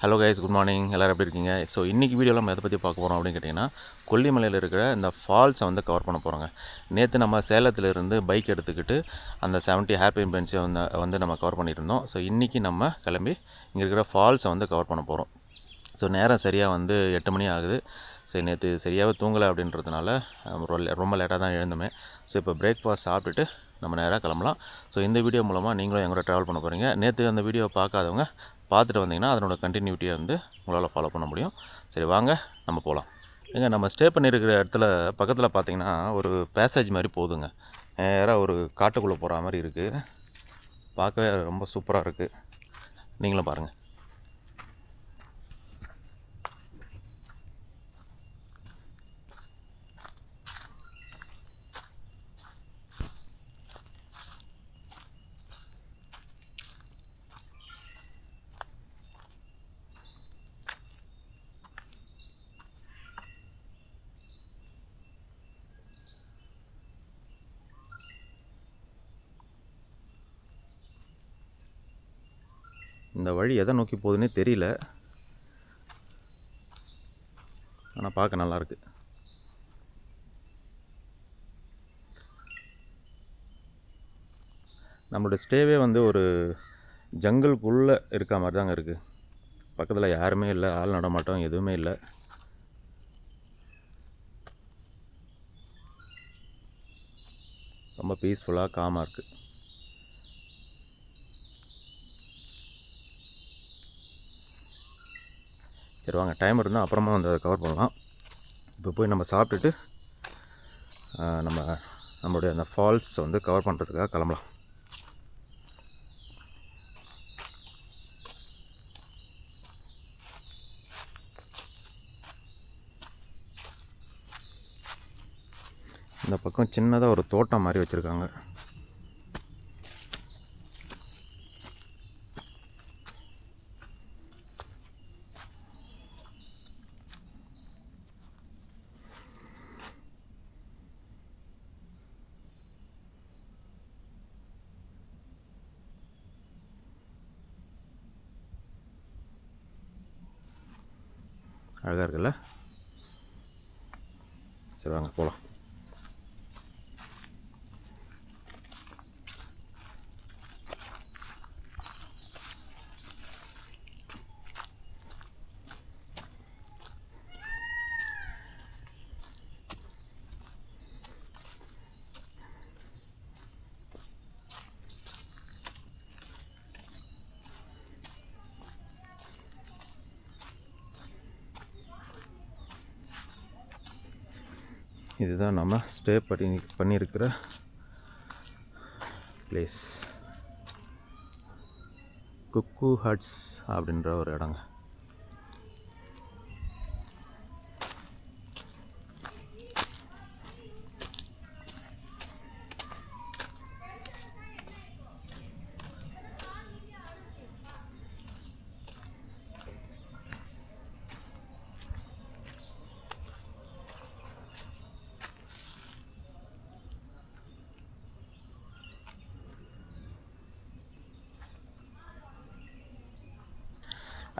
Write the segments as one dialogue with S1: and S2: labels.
S1: Hello guys, good morning. எல்லோரும் எப்படி இருக்கீங்க? ஸோ இன்றைக்கி வீடியோவில் நம்ம எதை பற்றி பார்க்க போகிறோம் அப்படின்னு கேட்டிங்கன்னா, கொல்லிமலையில் இருக்கிற இந்த ஃபால்ஸை வந்து கவர் பண்ண போகிறோங்க. நேற்று நம்ம சேலத்திலிருந்து பைக் எடுத்துக்கிட்டு அந்த 70 ஹேப்பி பென்ச்சை வந்து நம்ம கவர் பண்ணியிருந்தோம். ஸோ இன்றைக்கி நம்ம கிளம்பி இங்கே இருக்கிற ஃபால்ஸை வந்து கவர் பண்ண போகிறோம். ஸோ நேரம் சரியாக வந்து 8 மணி ஆகுது. சரி, நேற்று சரியாகவே தூங்கலை அப்படின்றதுனால ரொம்ப லேட்டாக தான் எழுந்துமே. ஸோ இப்போ பிரேக்ஃபாஸ்ட் சாப்பிட்டுட்டு நம்ம நேராக கிளம்பலாம். ஸோ இந்த வீடியோ மூலமாக நீங்களும் எங்கூட ட்ராவல் பண்ண போகிறீங்க. நேற்று அந்த வீடியோவை பார்க்காதவங்க பார்த்துட்டு வந்தீங்கன்னா அதனோட கண்டினியூட்டியை வந்து உங்களால் ஃபாலோ பண்ண முடியும். சரி, வாங்க நம்ம போகலாம். ஏங்க, நம்ம ஸ்டே பண்ணியிருக்கிற இடத்துல பக்கத்தில் பார்த்தீங்கன்னா ஒரு பேசேஜ் மாதிரி போகுதுங்க. நேராக ஒரு காட்டுக்குள்ளே போகிற மாதிரி இருக்குது. பார்க்கவே ரொம்ப சூப்பராக இருக்குது. நீங்களும் பாருங்கள். இந்த வழி எதை நோக்கி போகுதுன்னே தெரியல, ஆனால் பார்க்க நல்லாயிருக்கு. நம்மளோட ஸ்டேவே வந்து ஒரு ஜங்கிள்குள்ளே இருக்க மாதிரி தாங்க இருக்குது. பக்கத்தில் யாருமே இல்லை, ஆள் நடமாட்டம் எதுவுமே இல்லை. ரொம்ப பீஸ்ஃபுல்லாக காமாக இருக்குது. சரி, வாங்க, டைம் இருந்தால் அப்புறமா வந்து அதை கவர் பண்ணலாம். இப்போ போய் நம்ம சாப்பிட்டுட்டு நம்மளுடைய அந்த ஃபால்ஸ் வந்து கவர் பண்ணுறதுக்காக கிளம்பலாம். இந்த பக்கம் சின்னதாக ஒரு தோட்டம் மாதிரி வச்சுருக்காங்க. அழகாக இருக்குல்ல? சரி, வாங்க போகலாம். இதுதான் நம்ம ஸ்டே பண்ணியிருக்கிற பிளேஸ். குக்கு ஹட்ஸ் அப்படின்ற ஒரு இடங்க.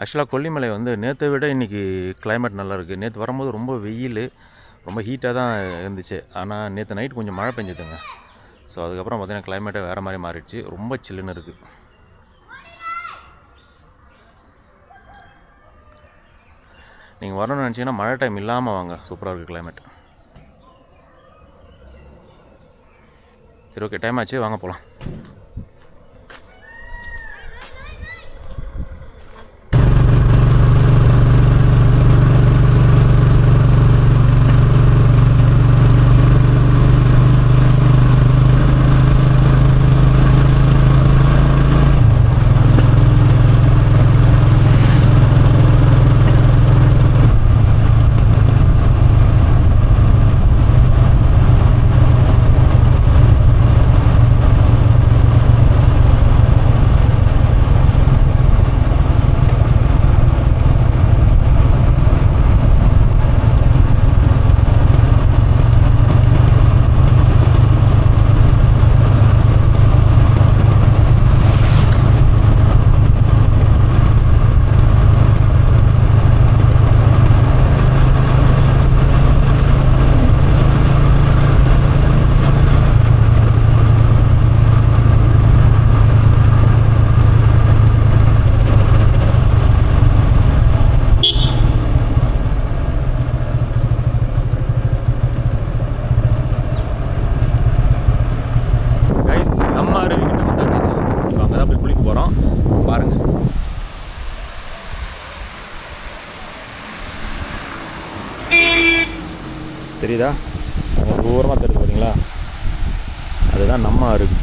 S1: ஆக்சுவலாக கொல்லிமலை வந்து நேற்றை விட இன்றைக்கி கிளைமேட் நல்லாயிருக்கு. நேற்று வரும்போது ரொம்ப வெயில், ரொம்ப ஹீட்டாக தான் இருந்துச்சு. ஆனால் நேற்று நைட் கொஞ்சம் மழை பெஞ்சுதுங்க. ஸோ அதுக்கப்புறம் பார்த்திங்கன்னா கிளைமேட்டே வேறு மாதிரி மாறிடுச்சு. ரொம்ப சில்லுன்னு இருக்குது. நீங்கள் வரணும்னு நினச்சிங்கன்னா மழை டைம் இல்லாமல் வாங்க, சூப்பராக இருக்குது கிளைமேட். சரி, ஓகே, டைம் ஆச்சு, வாங்க போகலாம். தெரியுதா? அங்கே தூரமாக தெரியுது பார்த்தீங்களா? அதுதான் நம்ம அருவி.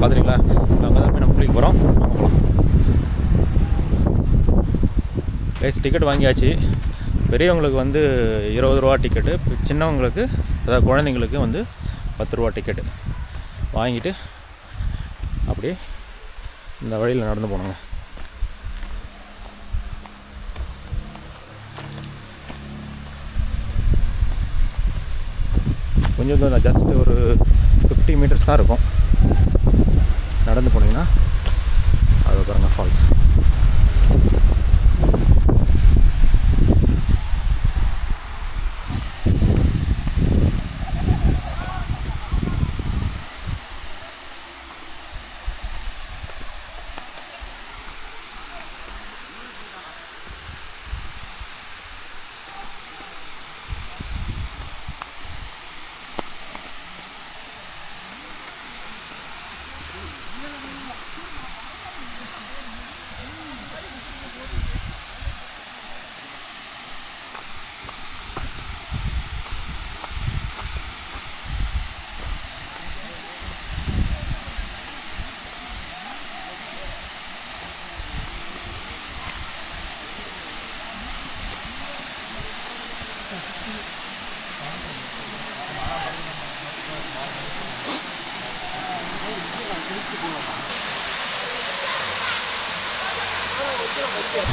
S1: பார்த்துறீங்களா? அங்கே தான் போய் நம்ம குளிக்க போகிறோம். கைஸ் டிக்கெட் வாங்கியாச்சு. பெரியவங்களுக்கு வந்து 20 ரூபா டிக்கெட்டு, சின்னவங்களுக்கு அதாவது குழந்தைங்களுக்கு வந்து 10 ரூபா டிக்கெட்டு வாங்கிட்டு அப்படியே இந்த வழியில் நடந்து போனோங்க. கொஞ்சம் தூரம், ஜஸ்ட் ஒரு 50 மீட்டர்ஸ் தான் இருக்கும். நடந்து போனீங்கன்னா அது பாருங்க ஃபால்ஸ்.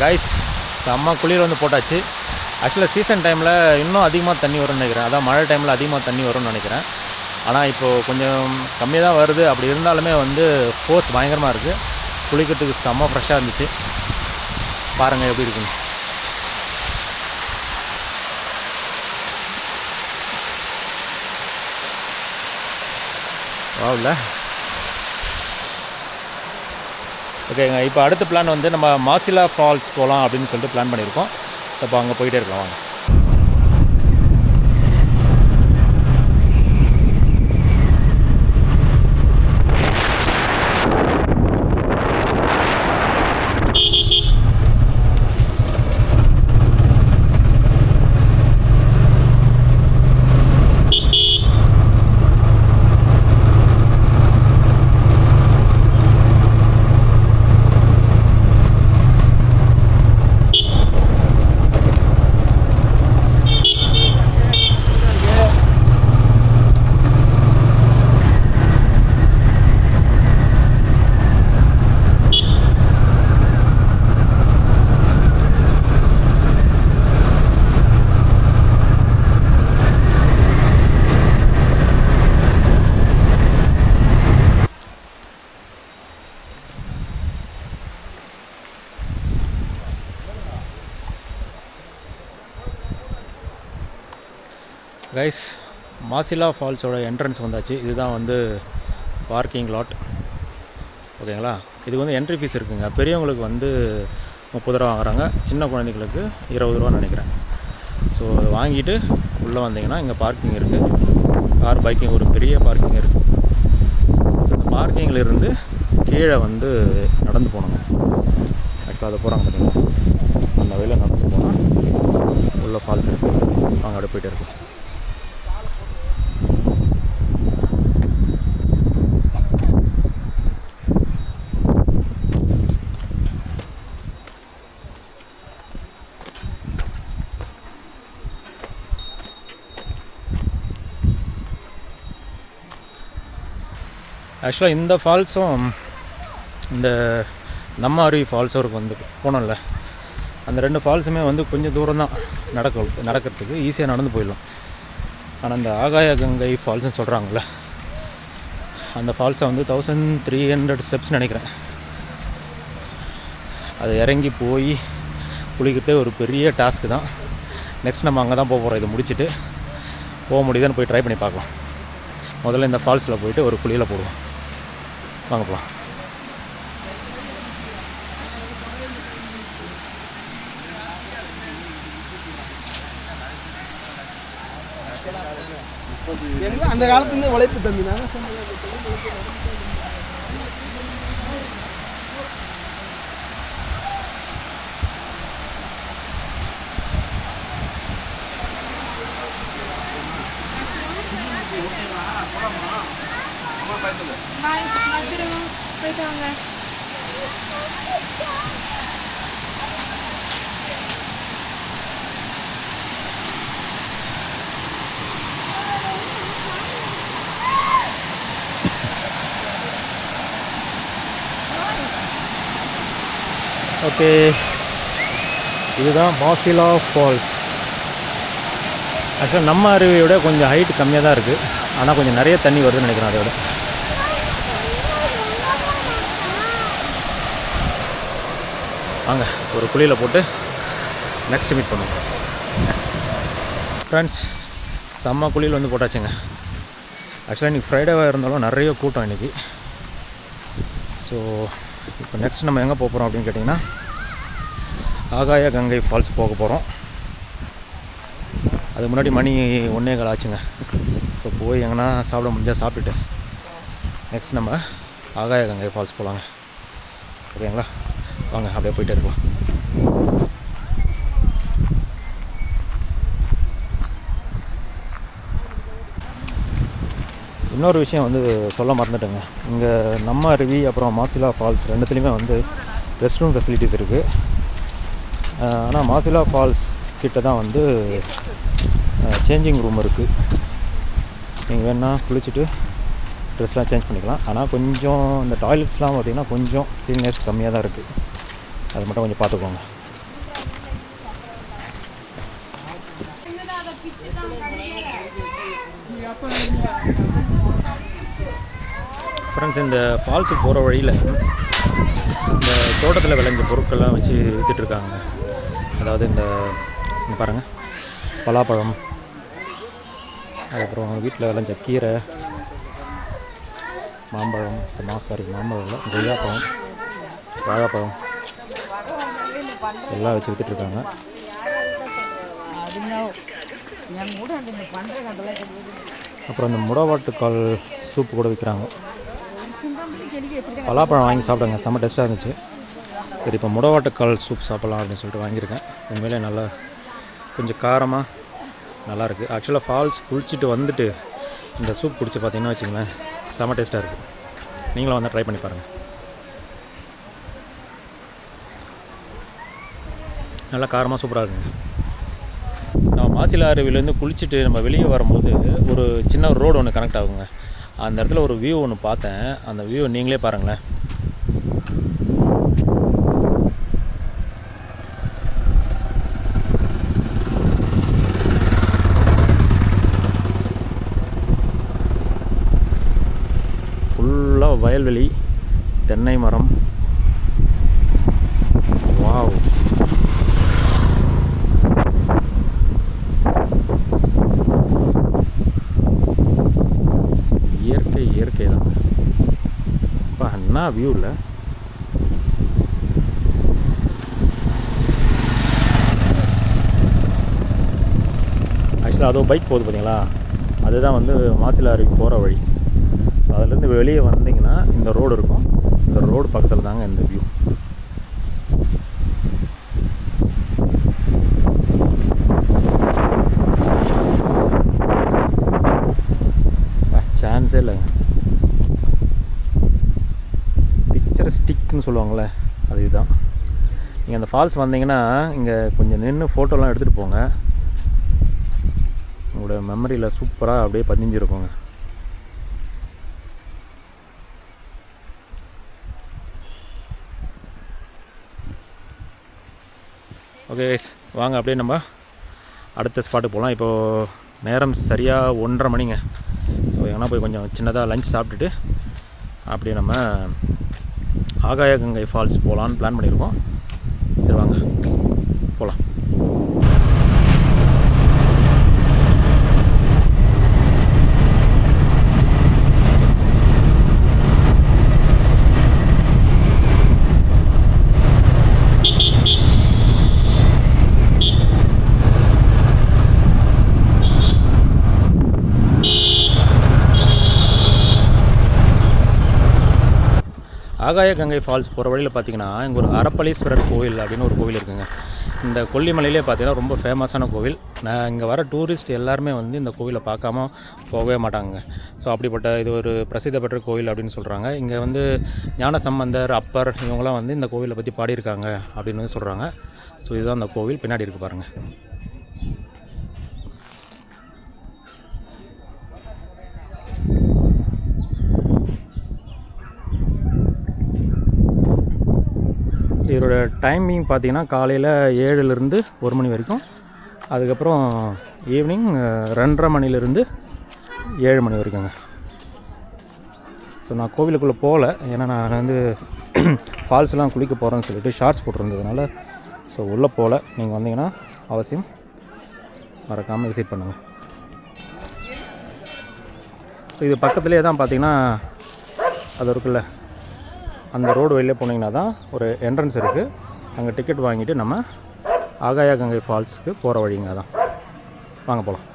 S1: கைஸ் செம்ம குளிர் வந்து போட்டாச்சு. ஆக்சுவலாக சீசன் டைமில் இன்னும் அதிகமாக தண்ணி வரும்னு நினைக்கிறேன். அதான் மழை டைமில் அதிகமாக தண்ணி வரும்னு நினைக்கிறேன். ஆனால் இப்போது கொஞ்சம் கம்மியாக தான் வருது. அப்படி இருந்தாலுமே வந்து ஃபோர்ஸ் பயங்கரமாக இருக்குது. குளிக்கிறதுக்கு செம்ம ஃப்ரெஷ்ஷாக இருந்துச்சு. பாருங்கள் எப்படி இருக்குன்னு. வாவ்ல. ஓகேங்க, இப்போ அடுத்த பிளான் வந்து நம்ம மாசிலா ஃபால்ஸ் போகலாம் அப்படின்னு சொல்லிட்டு பிளான் பண்ணியிருக்கோம். ஸோ அப்போ அங்கே போயிட்டே இருக்கலாம் வாங்க. கைஸ் மாசிலா ஃபால்ஸோட என்ட்ரன்ஸ் வந்தாச்சு. இதுதான் வந்து பார்க்கிங் லாட். ஓகேங்களா? இது வந்து என்ட்ரி ஃபீஸ் இருக்குங்க. பெரியவங்களுக்கு வந்து 30 ரூபா வாங்குறாங்க, சின்ன குழந்தைங்களுக்கு 20 ரூபான்னு நினைக்கிறேன். ஸோ அதை வாங்கிட்டு உள்ளே வந்தீங்கன்னா இங்கே பார்க்கிங் இருக்குது. கார் பைக்கிங் ஒரு பெரிய பார்க்கிங் இருக்குது. ஸோ இந்த பார்க்கிங்கில் இருந்து கீழே வந்து நடந்து போகணுங்க. ஆக்சுவலாக அதை போகிறாங்க பார்த்தீங்கன்னா அந்த வழியில் நடந்து போனால் உள்ள ஃபால்ஸ் இருக்குது. வாங்க அப்படியே போய்ட்டு இருக்குது. ஆக்சுவலாக இந்த ஃபால்ஸும் இந்த நம்ம அருவி ஃபால்ஸும் இருக்கும். வந்து போனோம்ல அந்த 2 ஃபால்ஸுமே வந்து கொஞ்சம் தூரம் தான் நடக்கிறதுக்கு ஈஸியாக நடந்து போயிடலாம். ஆனால் இந்த ஆகாய கங்கை ஃபால்ஸ்னு சொல்கிறாங்கள்ல, அந்த ஃபால்ஸை வந்து 1300 ஸ்டெப்ஸ் நினைக்கிறேன். அது இறங்கி போய் குளிக்கிறதே ஒரு பெரிய டாஸ்க்கு தான். நெக்ஸ்ட் நம்ம அங்கே தான் போக போகிறோம். இதை முடிச்சுட்டு போக முடியுதுன்னு போய் ட்ரை பண்ணி பார்க்கலாம். முதல்ல இந்த ஃபால்ஸில் போயிட்டு ஒரு குளியில் போடுவோம். வாங்க போகலாம்.
S2: அந்த காலத்துலேருந்து உழைப்பு தம்பி. பாய், பத்திரம் போயிட்டு வாங்க.
S1: ஓகே, இதுதான் மாசிலா ஃபால்ஸ். ஆக்சுவலாக நம்ம அருவியை விட கொஞ்சம் ஹைட் கம்மியாக தான் இருக்குது, ஆனால் கொஞ்சம் நிறைய தண்ணி வருதுன்னு நினைக்கிறேன். அதை விட வாங்க ஒரு குழியில் போட்டு நெக்ஸ்ட் மீட் பண்ணுவோம். ஃப்ரெண்ட்ஸ், செம்ம குழியில் வந்து போட்டாச்சுங்க. ஆக்சுவலாக இன்றைக்கி ஃப்ரைடேவாக இருந்தாலும் நிறைய கூட்டம் இன்றைக்கி. ஸோ இப்போ நெக்ஸ்ட் நம்ம எங்கே போக போகிறோம் அப்படின்னு கேட்டிங்கன்னா, ஆகாய கங்கை ஃபால்ஸ் போக போகிறோம். அதுக்கு முன்னாடி மணி 1:15 ஆச்சுங்க. ஸோ போய் எங்கன்னா சாப்பிட முடிஞ்சால் சாப்பிட்டுட்டு நெக்ஸ்ட் நம்ம ஆகாய கங்கை ஃபால்ஸ் போகலாங்க. ஓகேங்களா, வாங்க அப்படியே போயிட்டே இருக்கலாம். இன்னொரு விஷயம் வந்து சொல்ல மறந்துட்டேங்க. இங்கே நம்ம அருவி அப்புறம் மாசிலா ஃபால்ஸ் ரெண்டுத்துலேயுமே வந்து ரெஸ்ட் ரூம் ஃபெசிலிட்டிஸ் இருக்குது. ஆனால் மாசிலா ஃபால்ஸ் கிட்ட தான் வந்து சேஞ்சிங் ரூம் இருக்குது. நீங்கள் வேணால் குளிச்சுட்டு ட்ரெஸ்லாம் சேஞ்ச் பண்ணிக்கலாம். ஆனால் கொஞ்சம் இந்த டாய்லெட்ஸ்லாம் பார்த்திங்கன்னா கொஞ்சம் க்ளீன்னஸ் கம்மியாக தான் இருக்குது. அது மட்டும் கொஞ்சம் பார்த்துக்கோங்க. ஃப்ரெண்ட்ஸ், இந்த ஃபால்ஸுக்கு போகிற வழியில் இந்த தோட்டத்தில் விளைஞ்ச பொருட்கள்லாம் வச்சு விற்றுட்ருக்காங்க. அதாவது இந்த பாருங்கள், பலாப்பழம், அதுக்கப்புறம் வீட்டில் விளைஞ்ச கீரை, மாம்பழம், மாம்பழம் இல்லை, கொய்யாப்பழம், வாழைப்பழம் எல்லாம் வச்சு விற்றுட்ருக்காங்க. அப்புறம் இந்த முடவாட்டுக்கால் சூப்பு கூட விற்கிறாங்க. பலாப்பழம் வாங்கி சாப்பிடுங்க, செம்ம டேஸ்ட்டாக இருந்துச்சு. சரி, இப்போ முடவாட்டுக்கால் சூப் சாப்பிட்லாம் அப்படின்னு சொல்லிட்டு வாங்கியிருக்கேன். உண்மையிலே நல்லா கொஞ்சம் காரமாக நல்லாயிருக்கு. ஆக்சுவலாக ஃபால்ஸ் குளிச்சுட்டு வந்துட்டு இந்த சூப் குடிச்சு பார்த்தீங்கன்னா வச்சுங்களேன், செம்ம டேஸ்ட்டாக இருக்குது. நீங்களும் வந்து ட்ரை பண்ணி பாருங்கள். நல்லா காரமாக சூப்பராக இருக்குங்க. நம்ம மாசிலா அருவிலேருந்து குளிச்சுட்டு நம்ம வெளியே வரும்போது ஒரு சின்ன ரோடு ஒன்று கனெக்ட் ஆகுங்க. அந்த இடத்துல ஒரு வியூ ஒன்று பார்த்தேன். அந்த வியூ நீங்களே பாருங்களேன். ஃபுல்லாக வயல்வெளி, தென்னை மரம். வாவ், இயற்கை தான். இப்போ என்ன வியூ இல்லை. ஆக்சுவலாக அதோ பைக் போகுது பார்த்தீங்களா, அதுதான் வந்து மாசிலா அருவி போகிற வழி. ஸோ அதுலேருந்து வெளியே வந்தீங்கன்னா இந்த ரோடு இருக்கும். இந்த ரோடு பக்கத்தில் தாங்க இந்த வியூ. சான்ஸே இல்லைங்க. பிக்சர் ஸ்டிக்னு சொல்லுவாங்கள்ல, அது இதுதான். நீங்கள் அந்த ஃபால்ஸ் வந்தீங்கன்னா இங்கே கொஞ்சம் நின்று ஃபோட்டோலாம் எடுத்துகிட்டு போங்க. உங்களோட மெமரியில் சூப்பராக அப்படியே பதிஞ்சிருக்கோங்க. ஓகே, வாங்க அப்படியே நம்ம அடுத்த ஸ்பாட்டுக்கு போகலாம். இப்போது நேரம் சரியாக 1:30 மணிங்க. ஸோ எங்கன்னா போய் கொஞ்சம் சின்னதாக லஞ்ச் சாப்பிட்டுட்டு அப்படியே நம்ம ஆகாய கங்கை ஃபால்ஸ் போகலான்னு பிளான் பண்ணியிருக்கோம். சரி வாங்க போகலாம். ஆகாய கங்கை ஃபால்ஸ் போகிற வழியில் பார்த்தீங்கன்னா இங்கே ஒரு அரப்பளீஸ்வரர் கோவில் அப்படின்னு ஒரு கோவில் இருக்குங்க. இந்த கொல்லிமலையிலே பார்த்தீங்கன்னா ரொம்ப ஃபேமஸான கோவில். நான் இங்கே வர டூரிஸ்ட் எல்லாருமே வந்து இந்த கோவிலை பார்க்காம போகவே மாட்டாங்க. ஸோ அப்படிப்பட்ட இது ஒரு பிரசித்தி பெற்ற கோவில் அப்படின்னு சொல்கிறாங்க. இங்கே வந்து ஞானசம்பந்தர், அப்பர் இவங்களாம் வந்து இந்த கோவிலை பற்றி பாடியிருக்காங்க அப்படின்னு வந்து சொல்கிறாங்க. ஸோ இதுதான் அந்த கோவில், பின்னாடி இருக்குது பாருங்கள். இதோட டைமிங் பார்த்திங்கன்னா காலையில் 7லேருந்து 1 மணி வரைக்கும், அதுக்கப்புறம் ஈவினிங் 2:30 மணிலேருந்து 7 மணி வரைக்குங்க. ஸோ நான் கோவிலுக்குள்ளே போகல, ஏன்னா நான் வந்து ஃபால்ஸ்லாம் குளிக்க போகிறேன்னு சொல்லிட்டு ஷார்ட்ஸ் போட்டிருந்ததுனால ஸோ உள்ளே போகல. நீங்கள் வந்தீங்கன்னா அவசியம் மறக்காமல் விசிட் பண்ணுங்கள். ஸோ இது பக்கத்துலேயே தான் பார்த்திங்கன்னா அது இருக்குல்ல, அந்த ரோடு வெளியே போனீங்கன்னா தான் ஒரு என்ட்ரன்ஸ் இருக்குது. அங்கே டிக்கெட் வாங்கிட்டு நம்ம ஆகாய கங்கை ஃபால்ஸுக்கு போகிற வழிங்க தான். வாங்க போகலாம்.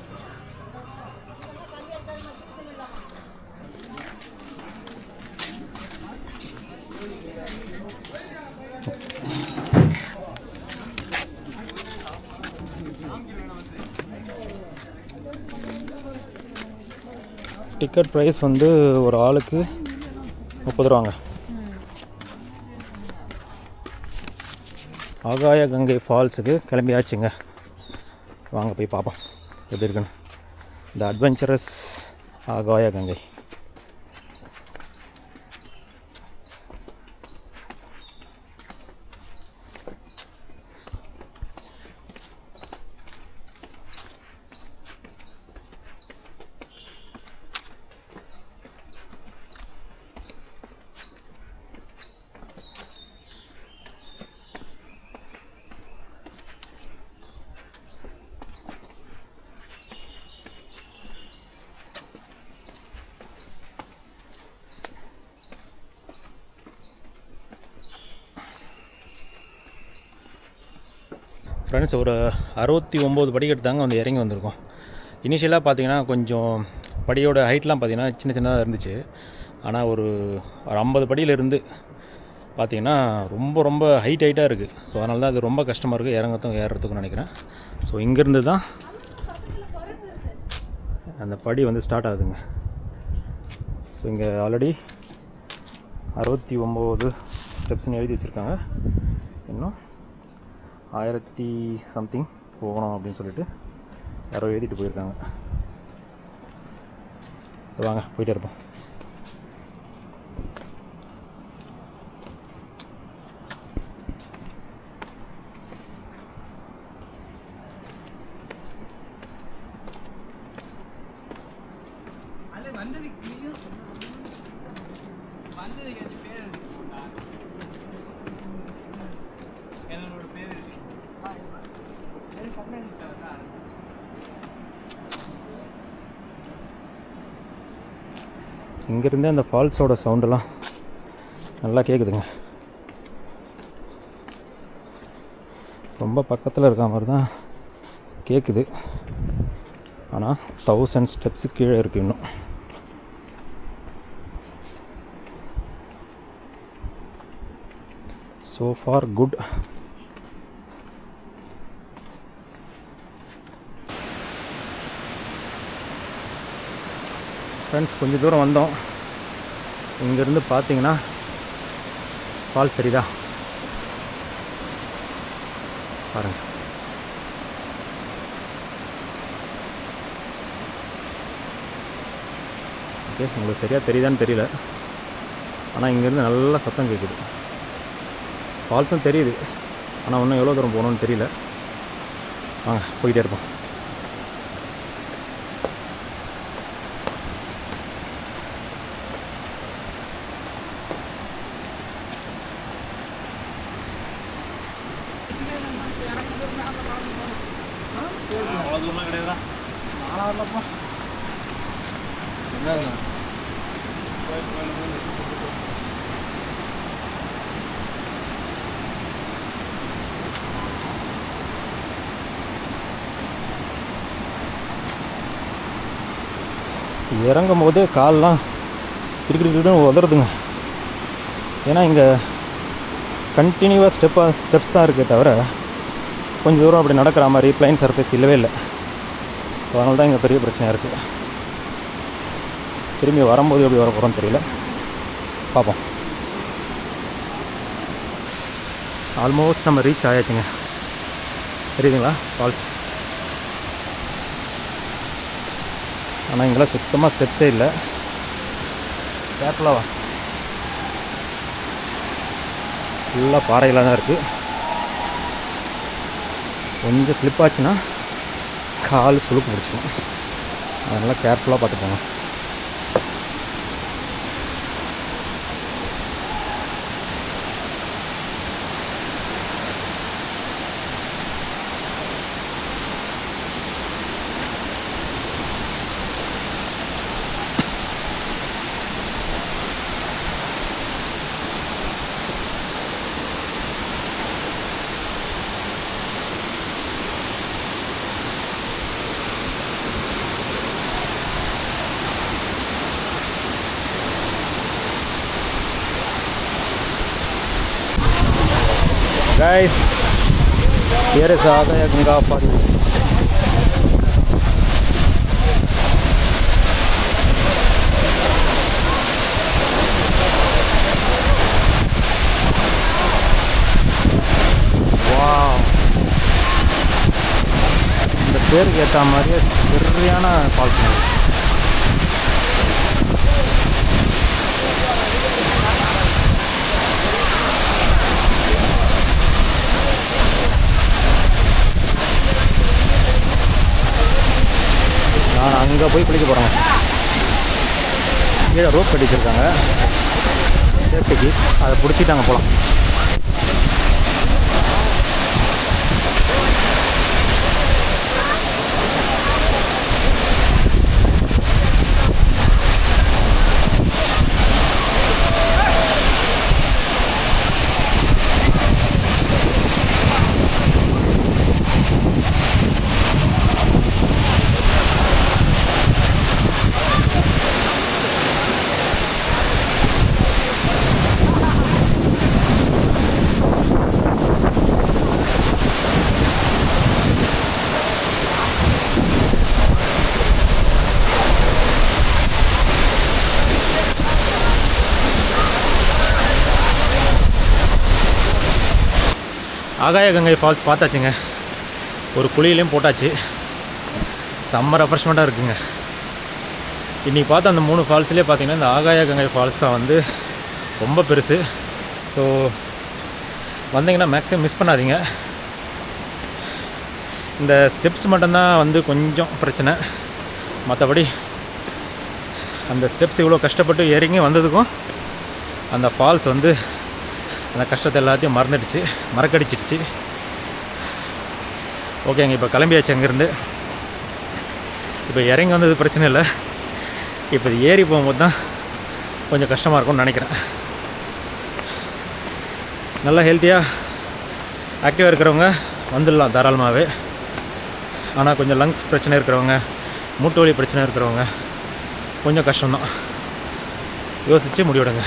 S1: டிக்கெட் ப்ரைஸ் வந்து ஒரு ஆளுக்கு 30 ரூபாங்க. ஆகாய கங்கை ஃபால்ஸுக்கு கிளம்பியாச்சுங்க. வாங்க போய் பார்ப்போம் எப்படி இருக்குன்னு. த அட்வென்ச்சரஸ் ஆகாய கங்கை. ஃப்ரெண்ட்ஸ், ஒரு 69 படிக்கட்டு தாங்க வந்து இறங்கி வந்திருக்கோம். இனிஷியலாக பார்த்தீங்கன்னா கொஞ்சம் படியோட ஹைட்லாம் பார்த்திங்கன்னா சின்ன சின்னதாக இருந்துச்சு. ஆனால் ஒரு 50 படியிலேருந்து பார்த்திங்கன்னா ரொம்ப ஹைட்டாக இருக்குது. ஸோ அதனால தான் அது ரொம்ப கஷ்டமாக இருக்குது இறங்கத்துக்கும் ஏறுறதுக்கும் நினைக்கிறேன். ஸோ இங்கேருந்து தான் அந்த படி வந்து ஸ்டார்ட் ஆகுதுங்க. ஸோ இங்கே ஆல்ரெடி 69 ஸ்டெப்ஸ்னு எழுதி வச்சுருக்காங்க. இன்னும் 1000 சம்திங் போகணும் அப்படின்னு சொல்லிட்டு யாரோ எழுதிட்டு போயிருக்காங்க. ஸோ வாங்க போயிட்டே இருப்போம். இங்கேருந்தே அந்த ஃபால்ஸோட சவுண்டெல்லாம் நல்லா கேட்குதுங்க. ரொம்ப பக்கத்தில் இருக்க மாதிரி தான் கேட்குது. ஆனால் 1000 ஸ்டெப்ஸு கீழே இருக்குது இன்னும். So for good. ஃப்ரெண்ட்ஸ், கொஞ்சம் தூரம் வந்தோம். இங்கேருந்து பார்த்தீங்கன்னா ஃபால்ஸ் சரிதா பாருங்கள். ஓகே, உங்களுக்கு சரியாக தெரியுதான்னு தெரியல. ஆனால் இங்கேருந்து நல்லா சத்தம் கேட்குது. ஃபால்ஸும் தெரியுது, ஆனால் இன்னும் எவ்வளோ தூரம் போகணுன்னு தெரியல. வாங்க போயிட்டே இருப்போம். இறங்கும் போதே கால்லாம் கிடுக்கிட்டு உதறதுங்க. ஏன்னா இங்கே கண்டினியூவாக ஸ்டெப்ஸ் தான் இருக்கே தவிர கொஞ்சம் தூரம் அப்படி நடக்கிற மாதிரி ப்ளைன் சர்ஃபேஸ் இல்லவே இல்லை. ஸோ அதனால தான் இங்கே பெரிய பிரச்சனையாக இருக்குது. திரும்பி வரும்போது எப்படி வர போகிறோன்னு தெரியல, பார்ப்போம். ஆல்மோஸ்ட் நம்ம ரீச் ஆயாச்சுங்க. தெரியுதுங்களா ஃபால்ஸ்? ஆனால் இங்கெல்லாம் சுத்தமாக ஸ்டெப்ஸே இல்லை. கேர்ஃபுல்லாக வா, ஃபுல்லாக பாறைகளாக தான் இருக்குது. கொஞ்சம் ஸ்லிப் ஆச்சுன்னா கால் சுளுக்கு பிடிச்சிக்கும். அதனால் கேர்ஃபுல்லாக பார்த்துப்போங்க. Guys, here is Agaya Ganga Fall. Wow, இந்த பேருக்கு ஏற்ற மாதிரியே சரியான ஃபால்ஸ். நான் அங்கே போய் குளிக்க போகிறேன். கீழே ரோப் கட்டிச்சிருக்காங்க சேஃப்டிக்கு, அதை பிடிச்சிட்டு அங்கே போகலாம். ஆகாய கங்கை ஃபால்ஸ் பார்த்தாச்சுங்க. ஒரு குழியிலையும் போட்டாச்சு. செம்ம ரெஃப்ரெஷ்மெண்ட்டாக இருக்குங்க. இன்றைக்கி பார்த்த அந்த 3 ஃபால்ஸ்லேயே பார்த்திங்கன்னா இந்த ஆகாய கங்கை ஃபால்ஸ் தான் வந்து ரொம்ப பெருசு. ஸோ வந்தீங்கன்னா மேக்ஸிமம் மிஸ் பண்ணாதீங்க. இந்த ஸ்டெப்ஸ் மட்டும்தான் வந்து கொஞ்சம் பிரச்சனை. மற்றபடி அந்த ஸ்டெப்ஸ் இவ்வளோ கஷ்டப்பட்டு இறங்கி வந்ததுக்கும் அந்த ஃபால்ஸ் வந்து அந்த கஷ்டத்தை எல்லாத்தையும் மறக்கடிச்சிடுச்சு. ஓகேங்க, இப்போ கிளம்பியாச்சு அங்கேருந்து. இப்போ இறங்கி வந்தது பிரச்சனை இல்லை. இப்போ இது ஏறி போகும்போது தான் கொஞ்சம் கஷ்டமாக இருக்கும்னு நினைக்கிறேன். நல்லா ஹெல்த்தியாக ஆக்டிவாக இருக்கிறவங்க வந்துடலாம் தாராளமாகவே. ஆனால் கொஞ்சம் லங்ஸ் பிரச்சனை இருக்கிறவங்க, மூட்டு வலி பிரச்சனை இருக்கிறவங்க கொஞ்சம் கஷ்டம்தான். யோசித்து முடிவெடுங்க.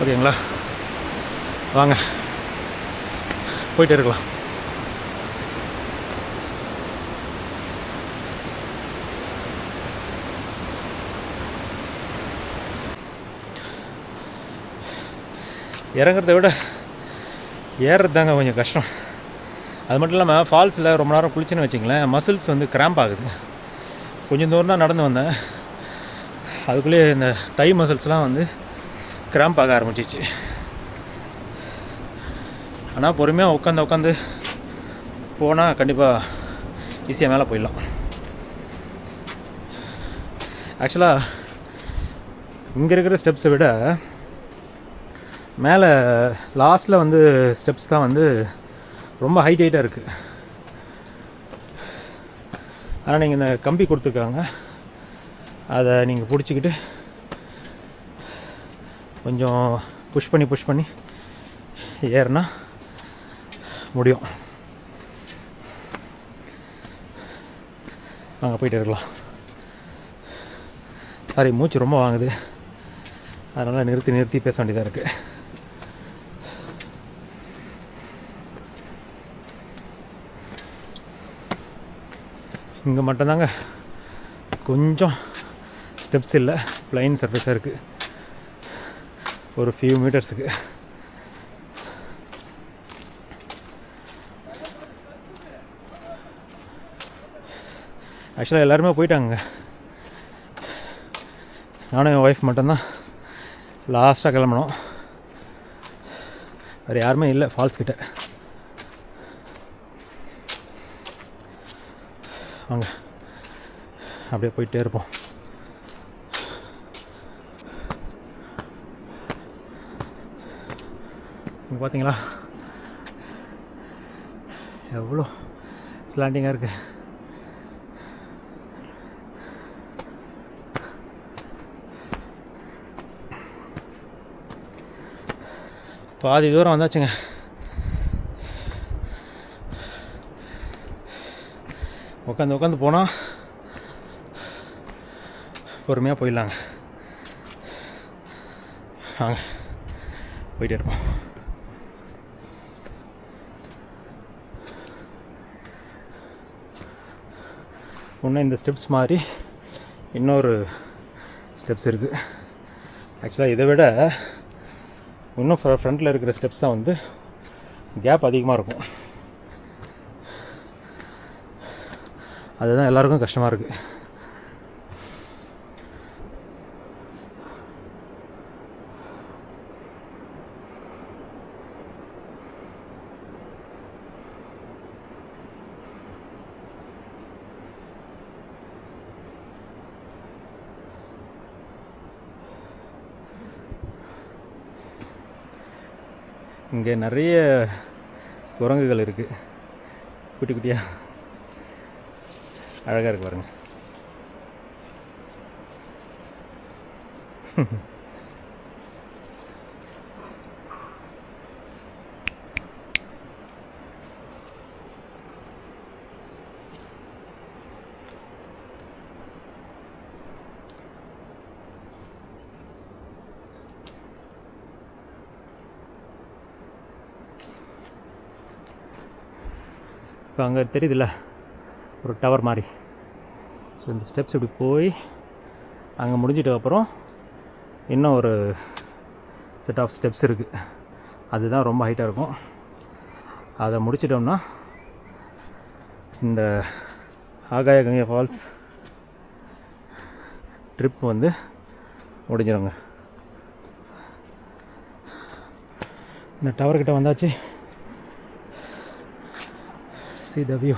S1: ஓகேங்களா, வாங்க போயிட்டு இருக்கலாம். இறங்குறத விட ஏறுறது தாங்க கொஞ்சம் கஷ்டம். அது மட்டும் இல்லாமல் ஃபால்ஸில் ரொம்ப நேரம் குளிச்சுன்னு வச்சிங்களேன், மசில்ஸ் வந்து கிராம்ப் ஆகுது. கொஞ்சம் தூரம் தான் நடந்து வந்தேன், அதுக்குள்ளேயே இந்த தை மசில்ஸ்லாம் வந்து கிராம்ப் ஆக ஆரம்பிச்சிச்சு. ஆனால் பொறுமையாக உட்காந்து போனால் கண்டிப்பாக ஈஸியாக மேலே போயிடலாம். ஆக்சுவலாக இங்கே இருக்கிற ஸ்டெப்ஸை விட மேலே லாஸ்ட்டில் வந்து ஸ்டெப்ஸ் தான் வந்து ரொம்ப ஹைட்டாக இருக்குது. ஆனால் நீங்கள் இந்த கம்பி கொடுத்துருக்காங்க, அதை நீங்கள் பிடிச்சிக்கிட்டு கொஞ்சம் புஷ் பண்ணி ஏறினா முடியும். அங்கே போயிட்டு இருக்கலாம். சாரி, மூச்சு ரொம்ப வாங்குது, அதனால் நிறுத்தி பேச வேண்டியதாக இருக்குது.
S3: இங்கே மட்டும்தாங்க கொஞ்சம் ஸ்டெப்ஸ் இல்லை, ப்ளைன் சர்ஃபேஸாக இருக்குது ஒரு ஃபியூ மீட்டர்ஸுக்கு. ஆக்சுவலாக எல்லாருமே போயிட்டாங்க, நானும் என் ஒய்ஃப் மட்டும்தான் லாஸ்ட்டாக கிளம்பணும். வேறு யாருமே இல்லை ஃபால்ஸ் கிட்ட. வாங்க அப்படியே போயிட்டே இருப்போம். இங்கே பார்த்தீங்களா எவ்வளோ ஸ்லாண்டிங்காக இருக்குது. பாதி தூரம் வந்தாச்சுங்க. உட்காந்து போனால் பொறுமையாக போயிடலாங்க. வாங்க போயிட்டே இருப்போம். இன்னும் இந்த ஸ்டெப்ஸ் மாதிரி இன்னொரு ஸ்டெப்ஸ் இருக்குது. ஆக்சுவலாக இதை விட இன்னும் ஃப்ரண்ட்டில் இருக்கிற ஸ்டெப்ஸ் தான் வந்து கேப் அதிகமாக இருக்கும். அதுதான் எல்லாருக்கும் கஷ்டமாக இருக்குது. இங்கே நிறைய குரங்குகள் இருக்குது, குட்டி குட்டியாக அழகாக இருக்கு பாருங்க. இப்போ அங்கே தெரியுதுல்ல ஒரு டவர் மாதிரி. ஸோ இந்த ஸ்டெப்ஸ் இப்படி போய் அங்கே முடிஞ்சிட்டக்கப்புறம் இன்னும் ஒரு செட் ஆஃப் ஸ்டெப்ஸ் இருக்குது. அதுதான் ரொம்ப ஹைட்டாக இருக்கும். அதை முடிச்சிட்டோம்னா இந்த ஆகாய கங்கை ஃபால்ஸ் ட்ரிப் வந்து முடிஞ்சிடுங்க. இந்த டவர்கிட்ட வந்தாச்சு. See the view.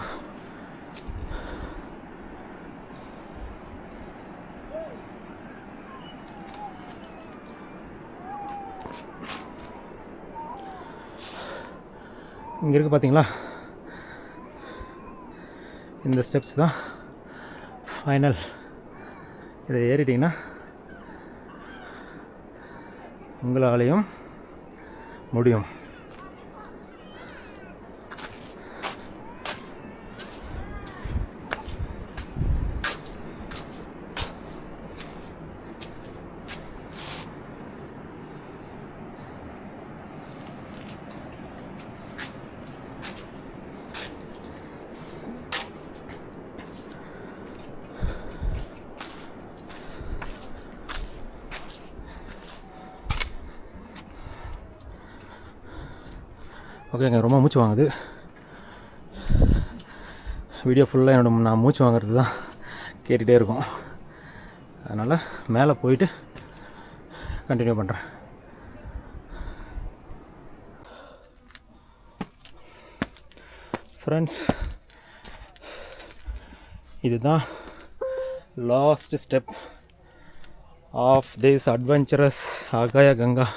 S3: இங்கே இருக்குது பார்த்தீங்களா, இந்த ஸ்டெப்ஸ் தான் ஃபைனல். இதை ஏறிட்டிங்கன்னா உங்களாலேயும் முடியும். ஓகேங்க, ரொம்ப மூச்சு வாங்குது. வீடியோ ஃபுல்லாக நான் மூச்சு வாங்குறது தான் கேட்டுகிட்டே இருக்கும். அதனால் மேலே போயிட்டு கண்டினியூ பண்ணுறேன். ஃப்ரெண்ட்ஸ், இதுதான் last step of this adventurous Aagaya Ganga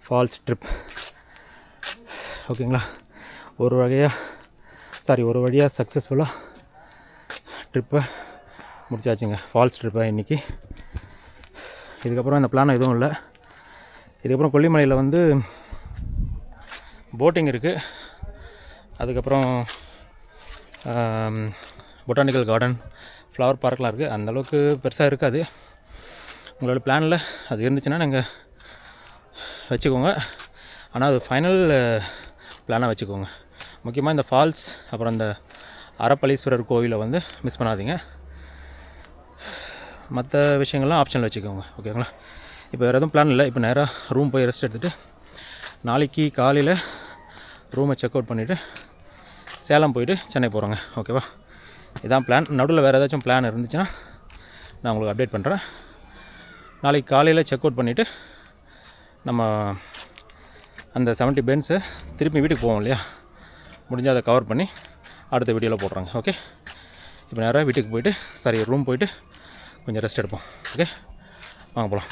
S3: falls trip. ஓகேங்களா, ஒரு வழியாக சக்ஸஸ்ஃபுல்லாக ட்ரிப்பை முடிச்சாச்சுங்க, ஃபால்ஸ் ட்ரிப்பை இன்றைக்கி. இதுக்கப்புறம் இந்த பிளான் எதுவும் இல்லை. இதுக்கப்புறம் கொல்லிமலையில் வந்து போட்டிங் இருக்குது. அதுக்கப்புறம் பொட்டானிக்கல் கார்டன், ஃப்ளவர் பார்க்லாம் இருக்குது. அந்தளவுக்கு பெருசாக இருக்காது. உங்களோட பிளானில் அது இருந்துச்சுன்னா நீங்கள் வச்சுக்கோங்க. ஆனால் அது ஃபைனல் பிளானாக வச்சுக்கோங்க. முக்கியமாக இந்த ஃபால்ஸ், அப்புறம் இந்த அரப்பளீஸ்வரர் கோவிலை வந்து மிஸ் பண்ணாதீங்க. மற்ற விஷயங்கள்லாம் ஆப்ஷனில் வச்சுக்கோங்க, ஓகேங்களா? இப்போ வேறு எதுவும் பிளான் இல்லை. இப்போ நேராக ரூம் போய் ரெஸ்ட் எடுத்துகிட்டு நாளைக்கு காலையில் ரூமை செக் அவுட் பண்ணிவிட்டு சேலம் போயிட்டு சென்னை போகிறோங்க, ஓகேவா? இதான் பிளான். நடுவில் வேறு ஏதாச்சும் பிளான் இருந்துச்சுன்னா நான் உங்களுக்கு அப்டேட் பண்ணுறேன். நாளைக்கு காலையில் செக் அவுட் பண்ணிவிட்டு நம்ம அந்த 70 பென்ஸை திருப்பி வீட்டுக்கு போவோம் இல்லையா, முடிஞ்சால் அதை கவர் பண்ணி அடுத்த வீடியோவில் போடுறாங்க. ஓகே, இப்போ நேராக வீட்டுக்கு போயிட்டு ரூம் போயிட்டு கொஞ்சம் ரெஸ்ட் எடுப்போம். ஓகே, வாங்க போகலாம்.